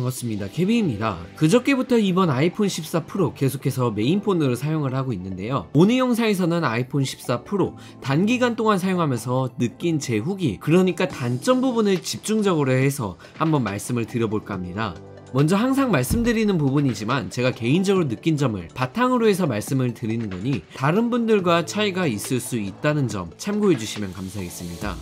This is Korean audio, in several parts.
반갑습니다. 케빈입니다. 그저께부터 이번 아이폰 14 프로 계속해서 메인폰으로 사용을 하고 있는데요. 오늘 영상에서는 아이폰 14 프로 단기간 동안 사용하면서 느낀 제 후기, 그러니까 단점 부분을 집중적으로 해서 한번 말씀을 드려볼까 합니다. 먼저 항상 말씀드리는 부분이지만 제가 개인적으로 느낀 점을 바탕으로 해서 말씀을 드리는 거니 다른 분들과 차이가 있을 수 있다는 점 참고해 주시면 감사하겠습니다.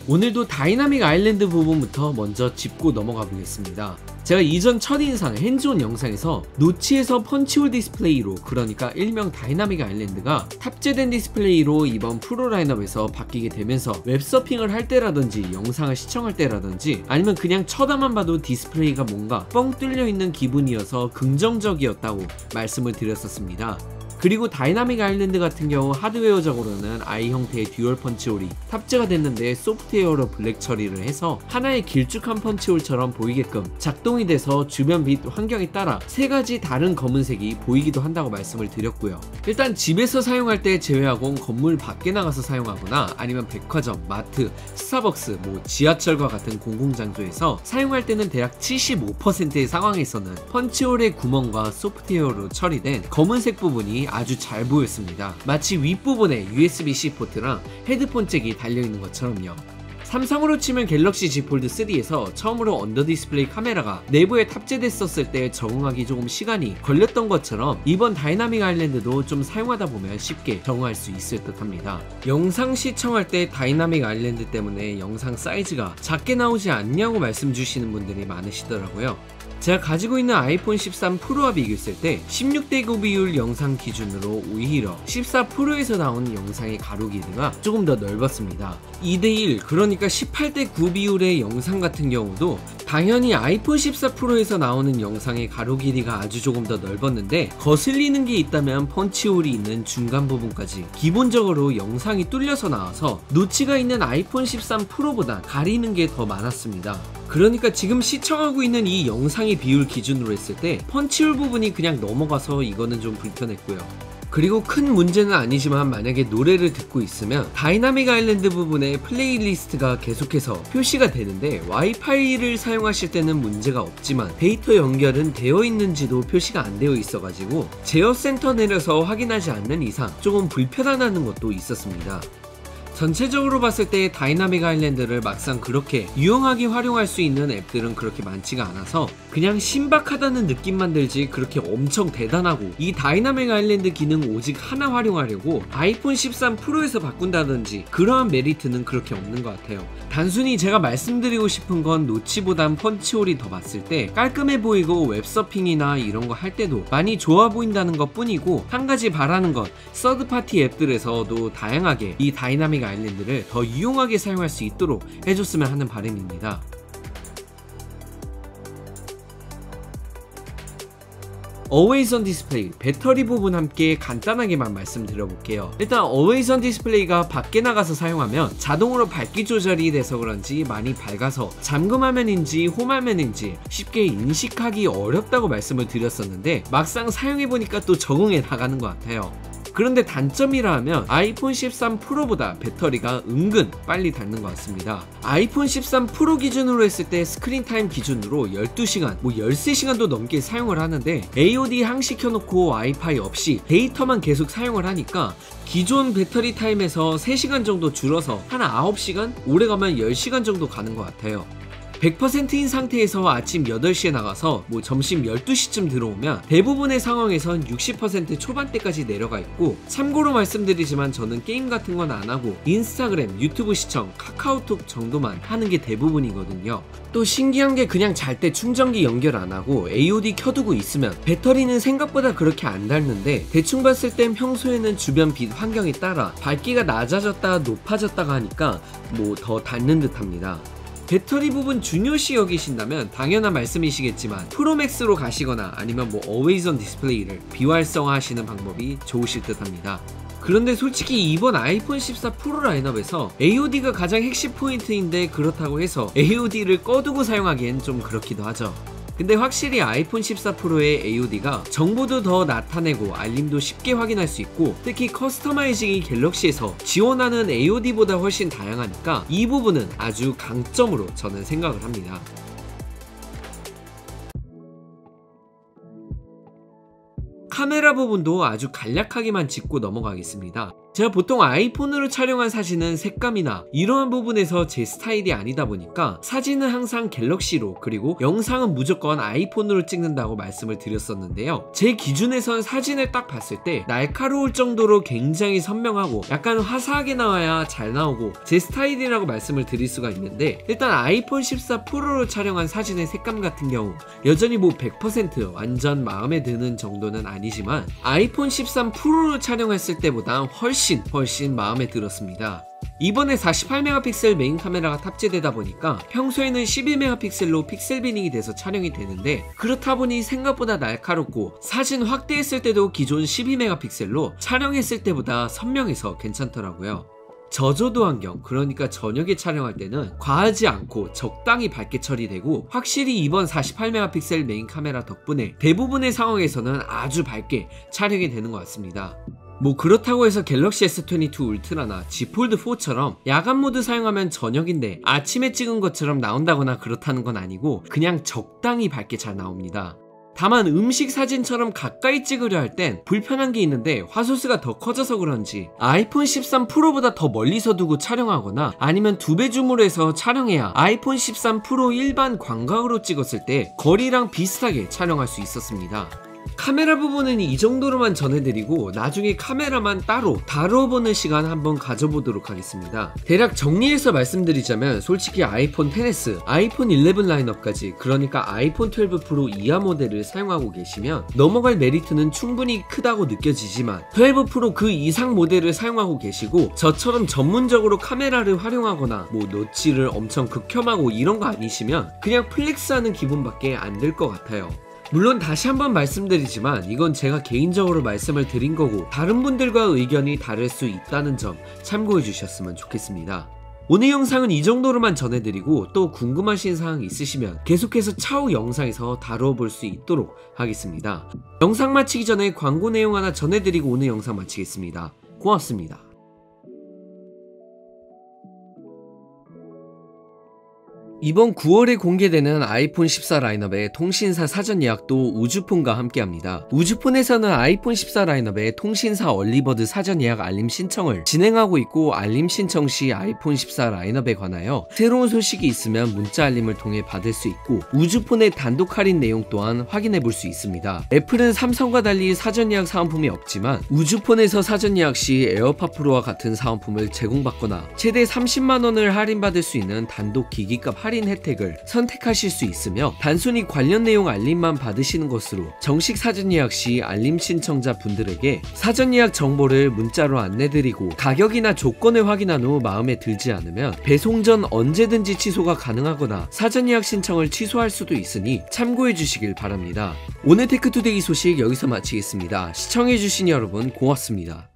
오늘도 다이나믹 아일랜드 부분부터 먼저 짚고 넘어가 보겠습니다. 제가 이전 첫인상 핸즈온 영상에서 노치에서 펀치홀 디스플레이로, 그러니까 일명 다이나믹 아일랜드가 탑재된 디스플레이로 이번 프로 라인업에서 바뀌게 되면서 웹서핑을 할 때라든지 영상을 시청할 때라든지 아니면 그냥 쳐다만 봐도 디스플레이가 뭔가 뻥 뚫려 있는 기분이어서 긍정적이었다고 말씀을 드렸었습니다. 그리고 다이나믹 아일랜드 같은 경우 하드웨어적으로는 I 형태의 듀얼 펀치홀이 탑재가 됐는데 소프트웨어로 블랙 처리를 해서 하나의 길쭉한 펀치홀처럼 보이게끔 작동이 돼서 주변 빛 환경에 따라 세 가지 다른 검은색이 보이기도 한다고 말씀을 드렸고요. 일단 집에서 사용할 때 제외하고는 건물 밖에 나가서 사용하거나 아니면 백화점, 마트, 스타벅스, 지하철과 같은 공공장소에서 사용할 때는 대략 75%의 상황에서는 펀치홀의 구멍과 소프트웨어로 처리된 검은색 부분이 아주 잘 보였습니다. 마치 윗부분에 USB-C 포트랑 헤드폰 잭이 달려있는 것처럼요. 삼성으로 치면 갤럭시 Z 폴드 3에서 처음으로 언더 디스플레이 카메라가 내부에 탑재됐었을 때 적응하기 조금 시간이 걸렸던 것처럼 이번 다이나믹 아일랜드도 좀 사용하다 보면 쉽게 적응할 수 있을 듯 합니다. 영상 시청할 때 다이나믹 아일랜드 때문에 영상 사이즈가 작게 나오지 않냐고 말씀 주시는 분들이 많으시더라고요. 제가 가지고 있는 아이폰 13 프로와 비교했을 때 16:9 비율 영상 기준으로 오히려 14 프로에서 나오는 영상의 가로 길이가 조금 더 넓었습니다. 2:1, 그러니까 18:9 비율의 영상 같은 경우도 당연히 아이폰 14 프로에서 나오는 영상의 가로 길이가 아주 조금 더 넓었는데 거슬리는 게 있다면 펀치홀이 있는 중간 부분까지 기본적으로 영상이 뚫려서 나와서 노치가 있는 아이폰 13 프로보다 가리는 게 더 많았습니다. 그러니까 지금 시청하고 있는 이 영상의 비율 기준으로 했을 때 펀치홀 부분이 그냥 넘어가서 이거는 좀 불편했고요. 그리고 큰 문제는 아니지만 만약에 노래를 듣고 있으면 다이나믹 아일랜드 부분에 플레이리스트가 계속해서 표시가 되는데 와이파이를 사용하실 때는 문제가 없지만 데이터 연결은 되어 있는지도 표시가 안 되어 있어가지고 제어 센터 내려서 확인하지 않는 이상 조금 불편하다는 것도 있었습니다. 전체적으로 봤을 때 다이나믹 아일랜드를 막상 그렇게 유용하게 활용할 수 있는 앱들은 그렇게 많지가 않아서 그냥 신박하다는 느낌만 들지 그렇게 엄청 대단하고 이 다이나믹 아일랜드 기능 오직 하나 활용하려고 아이폰 13 프로에서 바꾼다든지 그러한 메리트는 그렇게 없는 것 같아요. 단순히 제가 말씀드리고 싶은 건 노치보단 펀치홀이 더 봤을 때 깔끔해 보이고 웹서핑이나 이런 거 할 때도 많이 좋아 보인다는 것 뿐이고, 한 가지 바라는 건 서드파티 앱들에서도 다양하게 이 다이나믹 아일랜드를 더 유용하게 사용할 수 있도록 해줬으면 하는 바람입니다. Always on 디스플레이, 배터리 부분 함께 간단하게만 말씀드려볼게요. 일단 Always on 디스플레이가 밖에 나가서 사용하면 자동으로 밝기 조절이 돼서 그런지 많이 밝아서 잠금화면인지 홈화면인지 쉽게 인식하기 어렵다고 말씀을 드렸었는데 막상 사용해보니까 또 적응해 나가는 것 같아요. 그런데 단점이라 하면 아이폰 13 프로보다 배터리가 은근 빨리 닳는 것 같습니다. 아이폰 13 프로 기준으로 했을 때 스크린 타임 기준으로 12시간, 13시간도 넘게 사용을 하는데 AOD 항시켜놓고 와이파이 없이 데이터만 계속 사용을 하니까 기존 배터리 타임에서 3시간 정도 줄어서 한 9시간? 오래가면 10시간 정도 가는 것 같아요. 100%인 상태에서 아침 8시에 나가서 점심 12시쯤 들어오면 대부분의 상황에선 60% 초반대까지 내려가 있고, 참고로 말씀드리지만 저는 게임 같은 건 안 하고 인스타그램, 유튜브 시청, 카카오톡 정도만 하는 게 대부분이거든요. 또 신기한 게 그냥 잘 때 충전기 연결 안 하고 AOD 켜두고 있으면 배터리는 생각보다 그렇게 안 닳는데 대충 봤을 땐 평소에는 주변 빛 환경에 따라 밝기가 낮아졌다 높아졌다가 하니까 더 닳는 듯 합니다. 배터리 부분 중요시 여기신다면 당연한 말씀이시겠지만 프로맥스로 가시거나 아니면 Always on 디스플레이를 비활성화 하시는 방법이 좋으실 듯 합니다. 그런데 솔직히 이번 아이폰 14 프로 라인업에서 AOD가 가장 핵심 포인트인데 그렇다고 해서 AOD를 꺼두고 사용하기엔 좀 그렇기도 하죠. 근데 확실히 아이폰 14 프로의 AOD가 정보도 더 나타내고 알림도 쉽게 확인할 수 있고, 특히 커스터마이징이 갤럭시에서 지원하는 AOD보다 훨씬 다양하니까 이 부분은 아주 강점으로 저는 생각을 합니다. 카메라 부분도 아주 간략하게만 짚고 넘어가겠습니다. 제가 보통 아이폰으로 촬영한 사진은 색감이나 이러한 부분에서 제 스타일이 아니다 보니까 사진은 항상 갤럭시로, 그리고 영상은 무조건 아이폰으로 찍는다고 말씀을 드렸었는데요. 제 기준에선 사진을 딱 봤을 때 날카로울 정도로 굉장히 선명하고 약간 화사하게 나와야 잘 나오고 제 스타일이라고 말씀을 드릴 수가 있는데, 일단 아이폰 14 프로로 촬영한 사진의 색감 같은 경우 여전히 뭐 100% 완전 마음에 드는 정도는 아니지만 아이폰 13 프로로 촬영했을 때보다 훨씬 마음에 들었습니다. 이번에 48메가픽셀 메인 카메라가 탑재되다 보니까 평소에는 12메가픽셀로 픽셀 비닝이 돼서 촬영이 되는데, 그렇다 보니 생각보다 날카롭고 사진 확대했을 때도 기존 12메가픽셀로 촬영했을 때보다 선명해서 괜찮더라고요. 저조도 환경, 그러니까 저녁에 촬영할 때는 과하지 않고 적당히 밝게 처리되고, 확실히 이번 48메가픽셀 메인 카메라 덕분에 대부분의 상황에서는 아주 밝게 촬영이 되는 것 같습니다. 뭐 그렇다고 해서 갤럭시 S22 울트라나 Z 폴드 4처럼 야간 모드 사용하면 저녁인데 아침에 찍은 것처럼 나온다거나 그렇다는 건 아니고 그냥 적당히 밝게 잘 나옵니다. 다만 음식 사진처럼 가까이 찍으려 할 땐 불편한 게 있는데, 화소수가 더 커져서 그런지 아이폰 13 프로보다 더 멀리서 두고 촬영하거나 아니면 2배 줌으로 해서 촬영해야 아이폰 13 프로 일반 광각으로 찍었을 때 거리랑 비슷하게 촬영할 수 있었습니다. 카메라 부분은 이 정도로만 전해드리고 나중에 카메라만 따로 다뤄보는 시간 한번 가져보도록 하겠습니다. 대략 정리해서 말씀드리자면 솔직히 아이폰 XS, 아이폰 11 라인업까지, 그러니까 아이폰 12 프로 이하 모델을 사용하고 계시면 넘어갈 메리트는 충분히 크다고 느껴지지만, 12 프로 그 이상 모델을 사용하고 계시고 저처럼 전문적으로 카메라를 활용하거나 뭐 노치를 엄청 극혐하고 이런 거 아니시면 그냥 플렉스하는 기분밖에 안 들 것 같아요. 물론 다시 한번 말씀드리지만 이건 제가 개인적으로 말씀을 드린 거고 다른 분들과 의견이 다를 수 있다는 점 참고해 주셨으면 좋겠습니다. 오늘 영상은 이 정도로만 전해드리고, 또 궁금하신 사항 있으시면 계속해서 차후 영상에서 다루어 볼 수 있도록 하겠습니다. 영상 마치기 전에 광고 내용 하나 전해드리고 오늘 영상 마치겠습니다. 고맙습니다. 이번 9월에 공개되는 아이폰 14 라인업의 통신사 사전 예약도 우주폰과 함께합니다. 우주폰에서는 아이폰 14 라인업의 통신사 얼리버드 사전 예약 알림 신청을 진행하고 있고, 알림 신청 시 아이폰 14 라인업에 관하여 새로운 소식이 있으면 문자 알림을 통해 받을 수 있고, 우주폰의 단독 할인 내용 또한 확인해 볼 수 있습니다. 애플은 삼성과 달리 사전 예약 사은품이 없지만 우주폰에서 사전 예약 시 에어팟 프로와 같은 사은품을 제공받거나 최대 30만원을 할인받을 수 있는 단독 기기값 할인 혜택을 선택하실 수 있으며, 단순히 관련 내용 알림만 받으시는 것으로 정식 사전 예약 시 알림 신청자 분들에게 사전 예약 정보를 문자로 안내드리고, 가격이나 조건을 확인한 후 마음에 들지 않으면 배송 전 언제든지 취소가 가능하거나 사전 예약 신청을 취소할 수도 있으니 참고해 주시길 바랍니다. 오늘 테크투데이 소식 여기서 마치겠습니다. 시청해 주신 여러분 고맙습니다.